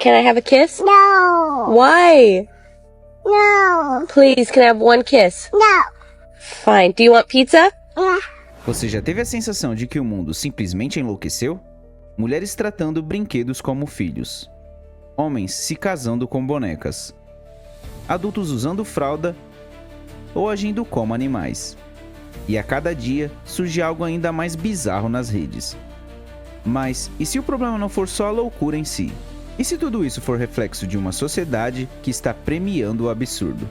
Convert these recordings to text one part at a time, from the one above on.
can I have a kiss? No. Why? No. Please, can I have one kiss? No. Fine. Do you want pizza? Yeah. Você já teve a sensação de que o mundo simplesmente enlouqueceu? Mulheres tratando brinquedos como filhos. Homens se casando com bonecas. Adultos usando fralda ou agindo como animais. E a cada dia surge algo ainda mais bizarro nas redes. Mas e se o problema não for só a loucura em si? E se tudo isso for reflexo de uma sociedade que está premiando o absurdo?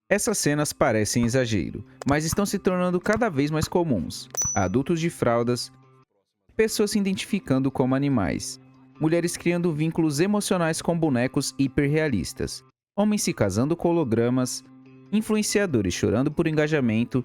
Essas cenas parecem exagero, mas estão se tornando cada vez mais comuns. Adultos de fraldas, pessoas se identificando como animais, mulheres criando vínculos emocionais com bonecos hiperrealistas, homens se casando com hologramas, influenciadores chorando por engajamento,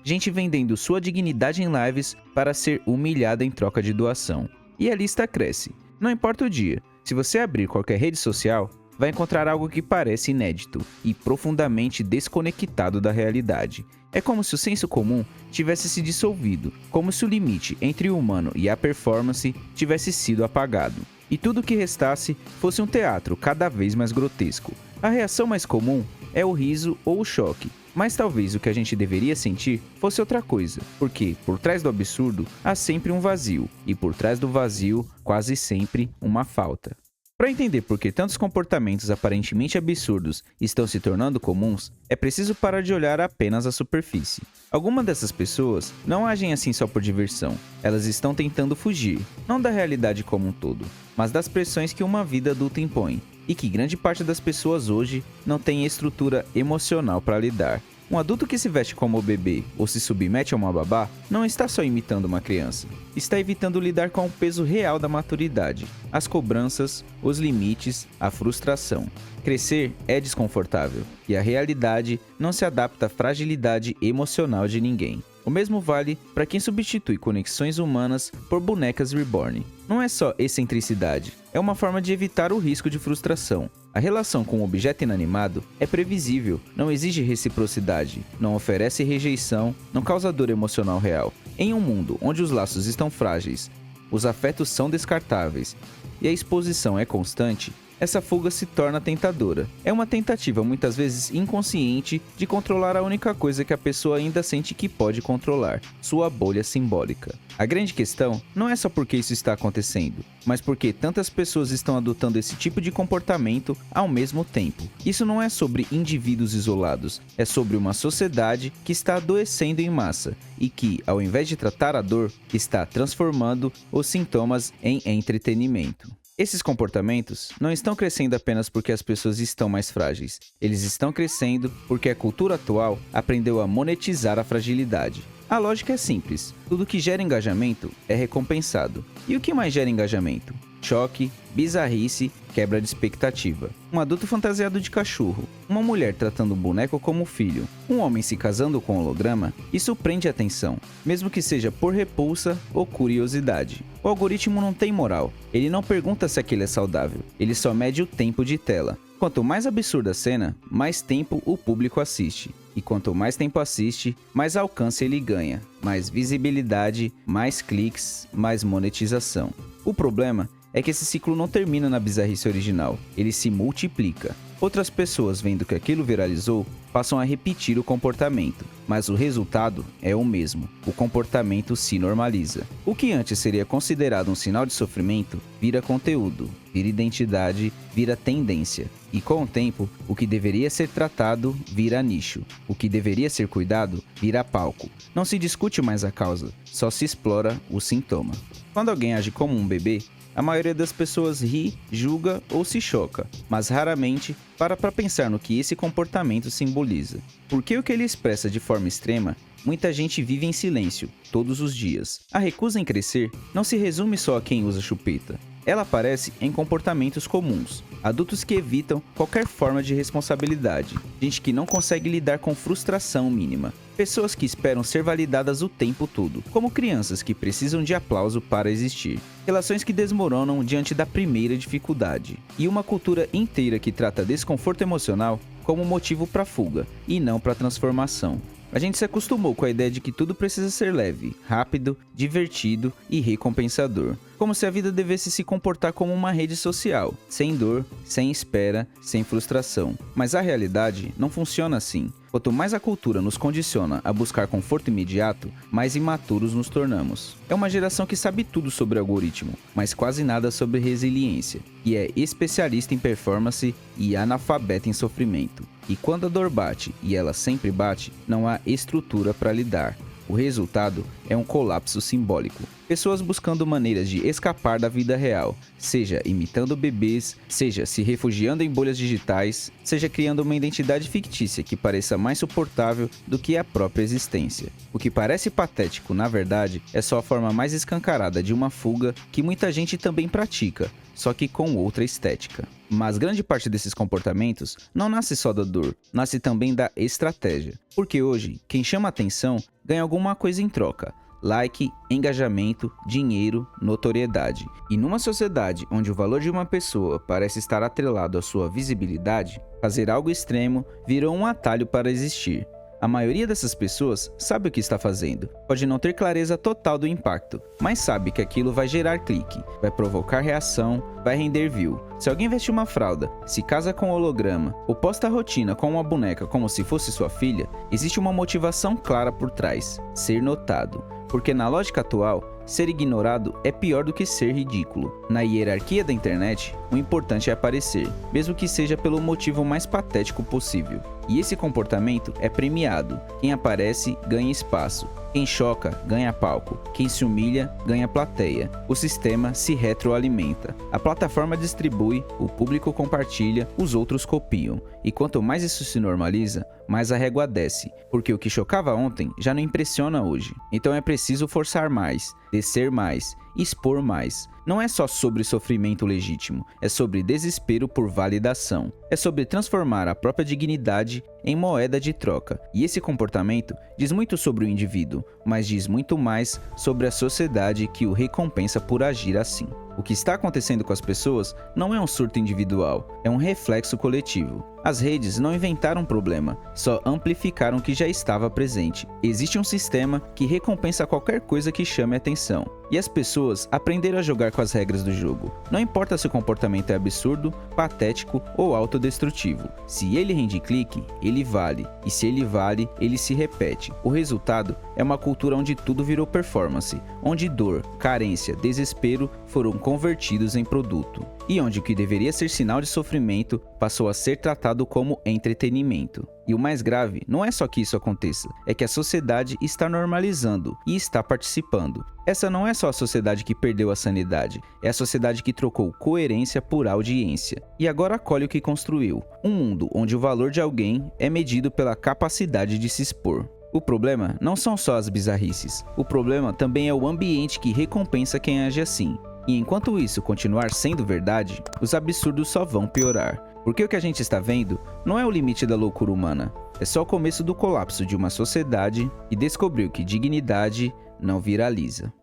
gente vendendo sua dignidade em lives para ser humilhada em troca de doação. E a lista cresce. Não importa o dia, se você abrir qualquer rede social, vai encontrar algo que parece inédito e profundamente desconectado da realidade. É como se o senso comum tivesse se dissolvido, como se o limite entre o humano e a performance tivesse sido apagado. E tudo o que restasse fosse um teatro cada vez mais grotesco. A reação mais comum é o riso ou o choque, mas talvez o que a gente deveria sentir fosse outra coisa, porque por trás do absurdo há sempre um vazio, e por trás do vazio, quase sempre, uma falta. Para entender por que tantos comportamentos aparentemente absurdos estão se tornando comuns, é preciso parar de olhar apenas a superfície. Algumas dessas pessoas não agem assim só por diversão, elas estão tentando fugir, não da realidade como um todo, mas das pressões que uma vida adulta impõe, e que grande parte das pessoas hoje não tem estrutura emocional para lidar. Um adulto que se veste como bebê ou se submete a uma babá não está só imitando uma criança, está evitando lidar com o peso real da maturidade, as cobranças, os limites, a frustração. Crescer é desconfortável e a realidade não se adapta à fragilidade emocional de ninguém. O mesmo vale para quem substitui conexões humanas por bonecas reborn. Não é só excentricidade, é uma forma de evitar o risco de frustração. A relação com o objeto inanimado é previsível, não exige reciprocidade, não oferece rejeição, não causa dor emocional real. Em um mundo onde os laços estão frágeis, os afetos são descartáveis e a exposição é constante, essa fuga se torna tentadora. É uma tentativa muitas vezes inconsciente de controlar a única coisa que a pessoa ainda sente que pode controlar, sua bolha simbólica. A grande questão não é só porque isso está acontecendo, mas porque tantas pessoas estão adotando esse tipo de comportamento ao mesmo tempo. Isso não é sobre indivíduos isolados, é sobre uma sociedade que está adoecendo em massa e que, ao invés de tratar a dor, está transformando os sintomas em entretenimento. Esses comportamentos não estão crescendo apenas porque as pessoas estão mais frágeis. Eles estão crescendo porque a cultura atual aprendeu a monetizar a fragilidade. A lógica é simples. Tudo que gera engajamento é recompensado. E o que mais gera engajamento? Choque, bizarrice, quebra de expectativa. Um adulto fantasiado de cachorro, uma mulher tratando um boneco como filho, um homem se casando com um holograma, isso prende a atenção, mesmo que seja por repulsa ou curiosidade. O algoritmo não tem moral, ele não pergunta se aquilo é saudável, ele só mede o tempo de tela. Quanto mais absurda a cena, mais tempo o público assiste. E quanto mais tempo assiste, mais alcance ele ganha, mais visibilidade, mais cliques, mais monetização. O problema é que esse ciclo não termina na bizarrice original, ele se multiplica. Outras pessoas, vendo que aquilo viralizou, passam a repetir o comportamento, mas o resultado é o mesmo, o comportamento se normaliza. O que antes seria considerado um sinal de sofrimento, vira conteúdo, vira identidade, vira tendência. E com o tempo, o que deveria ser tratado vira nicho, o que deveria ser cuidado vira palco. Não se discute mais a causa, só se explora o sintoma. Quando alguém age como um bebê, a maioria das pessoas ri, julga ou se choca, mas raramente para pensar no que esse comportamento simboliza. Porque o que ele expressa de forma extrema, muita gente vive em silêncio, todos os dias. A recusa em crescer não se resume só a quem usa chupeta. Ela aparece em comportamentos comuns, adultos que evitam qualquer forma de responsabilidade, gente que não consegue lidar com frustração mínima, pessoas que esperam ser validadas o tempo todo, como crianças que precisam de aplauso para existir, relações que desmoronam diante da primeira dificuldade, e uma cultura inteira que trata desconforto emocional como motivo para fuga e não para transformação. A gente se acostumou com a ideia de que tudo precisa ser leve, rápido, divertido e recompensador. Como se a vida devesse se comportar como uma rede social, sem dor, sem espera, sem frustração. Mas a realidade não funciona assim. Quanto mais a cultura nos condiciona a buscar conforto imediato, mais imaturos nos tornamos. É uma geração que sabe tudo sobre algoritmo, mas quase nada sobre resiliência, e é especialista em performance e analfabeta em sofrimento. E quando a dor bate, e ela sempre bate, não há estrutura para lidar. O resultado é um colapso simbólico. Pessoas buscando maneiras de escapar da vida real, seja imitando bebês, seja se refugiando em bolhas digitais, seja criando uma identidade fictícia que pareça mais suportável do que a própria existência. O que parece patético, na verdade, é só a forma mais escancarada de uma fuga que muita gente também pratica, só que com outra estética. Mas grande parte desses comportamentos não nasce só da dor, nasce também da estratégia. Porque hoje, quem chama atenção ganha alguma coisa em troca. Like, engajamento, dinheiro, notoriedade. E numa sociedade onde o valor de uma pessoa parece estar atrelado à sua visibilidade, fazer algo extremo virou um atalho para existir. A maioria dessas pessoas sabe o que está fazendo, pode não ter clareza total do impacto, mas sabe que aquilo vai gerar clique, vai provocar reação, vai render view. Se alguém veste uma fralda, se casa com holograma ou posta a rotina com uma boneca como se fosse sua filha, existe uma motivação clara por trás: ser notado. Porque na lógica atual, ser ignorado é pior do que ser ridículo. Na hierarquia da internet, o importante é aparecer, mesmo que seja pelo motivo mais patético possível. E esse comportamento é premiado. Quem aparece ganha espaço. Quem choca ganha palco. Quem se humilha ganha plateia. O sistema se retroalimenta. A plataforma distribui, o público compartilha, os outros copiam. E quanto mais isso se normaliza, mais a régua desce, porque o que chocava ontem já não impressiona hoje. Então é preciso forçar mais, descer mais, expor mais. Não é só sobre sofrimento legítimo, é sobre desespero por validação. É sobre transformar a própria dignidade em moeda de troca. E esse comportamento diz muito sobre o indivíduo, mas diz muito mais sobre a sociedade que o recompensa por agir assim. O que está acontecendo com as pessoas não é um surto individual, é um reflexo coletivo. As redes não inventaram um problema, só amplificaram o que já estava presente. Existe um sistema que recompensa qualquer coisa que chame a atenção. E as pessoas aprenderam a jogar com as regras do jogo. Não importa se o comportamento é absurdo, patético ou autodestrutivo. Se ele rende clique, ele vale. E se ele vale, ele se repete. O resultado é uma cultura onde tudo virou performance, onde dor, carência, desespero foram convertidos em produto. E onde o que deveria ser sinal de sofrimento passou a ser tratado como entretenimento. E o mais grave não é só que isso aconteça, é que a sociedade está normalizando e está participando. Essa não é só a sociedade que perdeu a sanidade, é a sociedade que trocou coerência por audiência. E agora acolhe o que construiu, um mundo onde o valor de alguém é medido pela capacidade de se expor. O problema não são só as bizarrices, o problema também é o ambiente que recompensa quem age assim. E enquanto isso continuar sendo verdade, os absurdos só vão piorar. Porque o que a gente está vendo não é o limite da loucura humana, é só o começo do colapso de uma sociedade que descobriu que dignidade não viraliza.